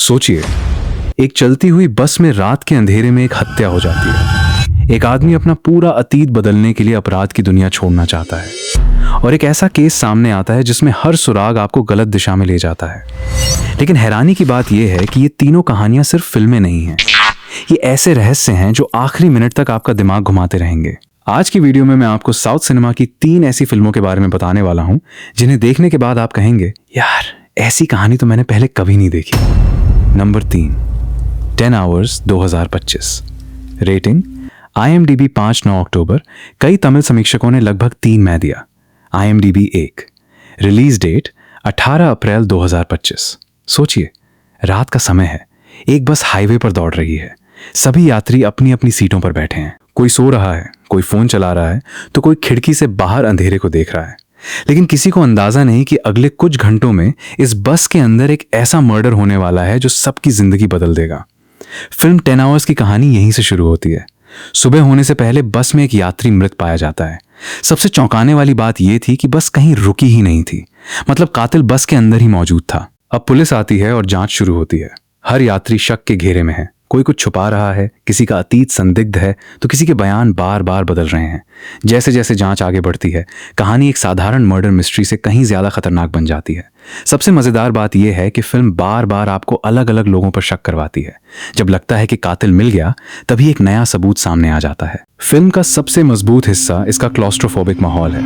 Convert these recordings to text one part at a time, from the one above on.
सोचिए, एक चलती हुई बस में रात के अंधेरे में एक हत्या हो जाती है। एक आदमी अपना पूरा अतीत बदलने के लिए अपराध की दुनिया छोड़ना चाहता है और एक ऐसा केस सामने आता है जिसमें हर सुराग आपको गलत दिशा में ले जाता है। लेकिन हैरानी की बात यह है कि ये तीनों कहानियां सिर्फ फिल्में नहीं हैं। ये ऐसे रहस्य हैं जो आखिरी मिनट तक आपका दिमाग घुमाते रहेंगे। आज की वीडियो में मैं आपको साउथ सिनेमा की 3 ऐसी फिल्मों के बारे में बताने वाला हूं जिन्हें देखने के बाद आप कहेंगे, यार ऐसी कहानी तो मैंने पहले कभी नहीं देखी। Number 3, 10 Hours 2025। रेटिंग IMDb 5/9 अक्टूबर। कई तमिल समीक्षकों ने लगभग 3 में दिया। IMDb 1। रिलीज डेट 18 अप्रैल 2025। सोचिए, रात का समय है, एक बस हाईवे पर दौड़ रही है। सभी यात्री अपनी अपनी सीटों पर बैठे हैं। कोई सो रहा है, कोई फोन चला रहा है, तो कोई खिड़की से बाहर अंधेरे को देख रहा है। लेकिन किसी को अंदाजा नहीं कि अगले कुछ घंटों में इस बस के अंदर एक ऐसा मर्डर होने वाला है जो सबकी जिंदगी बदल देगा। फिल्म 10 Hours की कहानी यहीं से शुरू होती है। सुबह होने से पहले बस में एक यात्री मृत पाया जाता है। सबसे चौंकाने वाली बात यह थी कि बस कहीं रुकी ही नहीं थी, मतलब कातिल बस के अंदर ही मौजूद था। अब पुलिस आती है और जांच शुरू होती है। हर यात्री शक के घेरे में है। कोई कुछ छुपा रहा है, किसी का अतीत संदिग्ध है, तो किसी के बयान बार बार बदल रहे हैं। जैसे जैसे जांच आगे बढ़ती है, कहानी एक साधारण मर्डर मिस्ट्री से कहीं ज्यादा खतरनाक बन जाती है। सबसे मजेदार बात यह है कि फिल्म बार बार आपको अलग अलग लोगों पर शक करवाती है। जब लगता है कि कातिल मिल गया, तभी एक नया सबूत सामने आ जाता है। फिल्म का सबसे मजबूत हिस्सा इसका क्लॉस्ट्रोफोबिक माहौल है।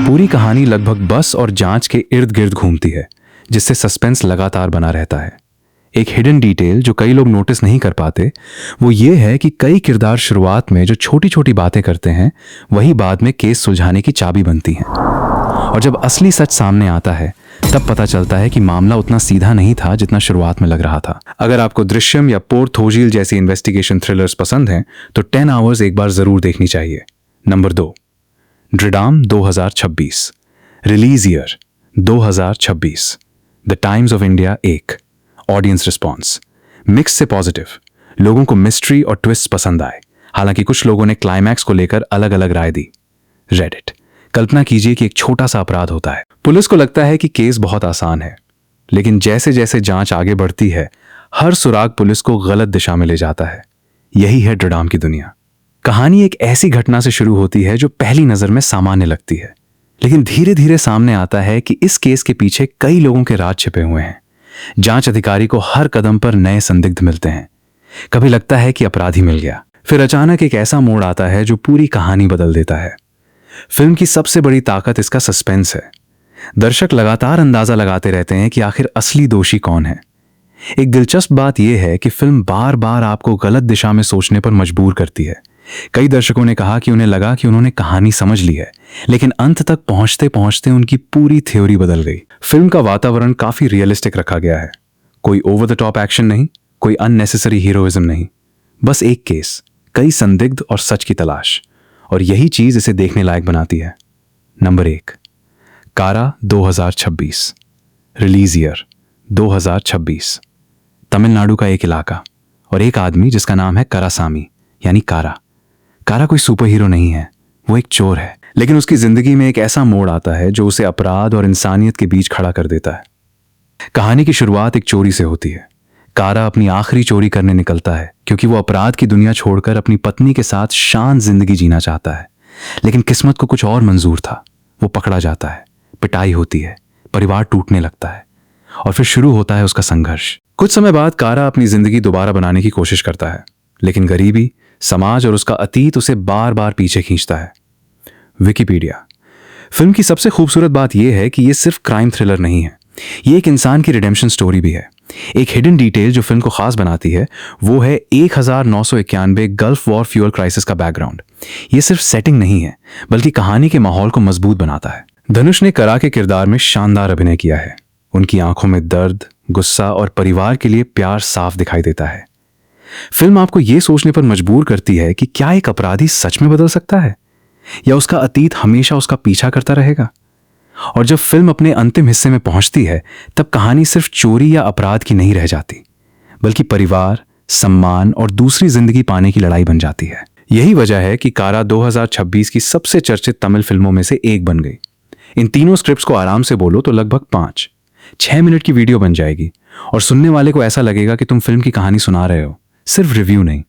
पूरी कहानी लगभग बस और जांच के इर्द गिर्द घूमती है, जिससे सस्पेंस लगातार बना रहता है। एक हिडन डिटेल जो कई लोग नोटिस नहीं कर पाते, वो ये है कि कई किरदार शुरुआत में जो छोटी छोटी बातें करते हैं, वही बाद में केस सुलझाने की चाबी बनती हैं। और जब असली सच सामने आता है, तब पता चलता है कि मामला उतना सीधा नहीं था जितना शुरुआत में लग रहा था। अगर आपको दृश्यम या पोर थोजील जैसी इन्वेस्टिगेशन थ्रिलर्स पसंद हैं, तो 10 Hours एक बार जरूर देखनी चाहिए। Number 2, ड्रिडाम 2026। Release year 2026। The times of India 1। Audience response mix से पॉजिटिव। लोगों को मिस्ट्री और ट्विस्ट पसंद आए, हालांकि कुछ लोगों ने क्लाइमैक्स को लेकर अलग अलग राय दी। रेडिट, कल्पना कीजिए कि एक छोटा सा अपराध होता है। पुलिस को लगता है कि केस बहुत आसान है, लेकिन जैसे जैसे जांच आगे बढ़ती है, हर सुराग पुलिस को गलत दिशा में ले जाता है। यही है ड्रिडाम की दुनिया। कहानी एक ऐसी घटना से शुरू होती है जो पहली नजर में सामान्य लगती है, लेकिन धीरे धीरे सामने आता है कि इस केस के पीछे कई लोगों के राज छिपे हुए हैं। जांच अधिकारी को हर कदम पर नए संदिग्ध मिलते हैं। कभी लगता है कि अपराधी मिल गया, फिर अचानक एक ऐसा मोड़ आता है जो पूरी कहानी बदल देता है। फिल्म की सबसे बड़ी ताकत इसका सस्पेंस है। दर्शक लगातार अंदाजा लगाते रहते हैं कि आखिर असली दोषी कौन है। एक दिलचस्प बात यह है कि फिल्म बार बार आपको गलत दिशा में सोचने पर मजबूर करती है। कई दर्शकों ने कहा कि उन्हें लगा कि उन्होंने कहानी समझ ली है, लेकिन अंत तक पहुंचते पहुंचते उनकी पूरी थ्योरी बदल गई। फिल्म का वातावरण काफी रियलिस्टिक रखा गया है। कोई ओवर द टॉप एक्शन नहीं, कोई अननेसेसरी हीरोइज्म नहीं, बस एक केस, कई संदिग्ध और सच की तलाश, और यही चीज इसे देखने लायक बनाती है। नंबर 1, कारा 2026। Release year 2026। तमिलनाडु का एक इलाका और एक आदमी जिसका नाम है करासामी, यानी कारा। कारा कोई सुपर हीरो नहीं है, वो एक चोर है, लेकिन उसकी जिंदगी में एक ऐसा मोड़ आता है जो उसे अपराध और इंसानियत के बीच खड़ा कर देता है। कहानी की शुरुआत एक चोरी से होती है। कारा अपनी आखिरी चोरी करने निकलता है क्योंकि वो अपराध की दुनिया छोड़कर अपनी पत्नी के साथ शांत जिंदगी जीना चाहता है। लेकिन किस्मत को कुछ और मंजूर था। वो पकड़ा जाता है, पिटाई होती है, परिवार टूटने लगता है, और फिर शुरू होता है उसका संघर्ष। कुछ समय बाद कारा अपनी जिंदगी दोबारा बनाने की कोशिश करता है, लेकिन गरीबी, समाज और उसका अतीत उसे बार बार पीछे खींचता है। विकिपीडिया। फिल्म की सबसे खूबसूरत बात यह है कि यह सिर्फ क्राइम थ्रिलर नहीं है, यह एक इंसान की रिडेम्पशन स्टोरी भी है। एक हिडन डिटेल जो फिल्म को खास बनाती है, वो है 1991 गल्फ वॉर फ्यूल क्राइसिस का बैकग्राउंड। यह सिर्फ सेटिंग नहीं है, बल्कि कहानी के माहौल को मजबूत बनाता है। धनुष ने करा के किरदार में शानदार अभिनय किया है। उनकी आंखों में दर्द, गुस्सा और परिवार के लिए प्यार साफ दिखाई देता है। फिल्म आपको यह सोचने पर मजबूर करती है कि क्या एक अपराधी सच में बदल सकता है, या उसका अतीत हमेशा उसका पीछा करता रहेगा। और जब फिल्म अपने अंतिम हिस्से में पहुंचती है, तब कहानी सिर्फ चोरी या अपराध की नहीं रह जाती, बल्कि परिवार, सम्मान और दूसरी जिंदगी पाने की लड़ाई बन जाती है। यही वजह है कि कारा 2026 की सबसे चर्चित तमिल फिल्मों में से एक बन गई। इन तीनों स्क्रिप्ट्स को आराम से बोलो तो लगभग 5। 6 मिनट की वीडियो बन जाएगी और सुनने वाले को ऐसा लगेगा कि तुम फिल्म की कहानी सुना रहे हो, सिर्फ रिव्यू नहीं।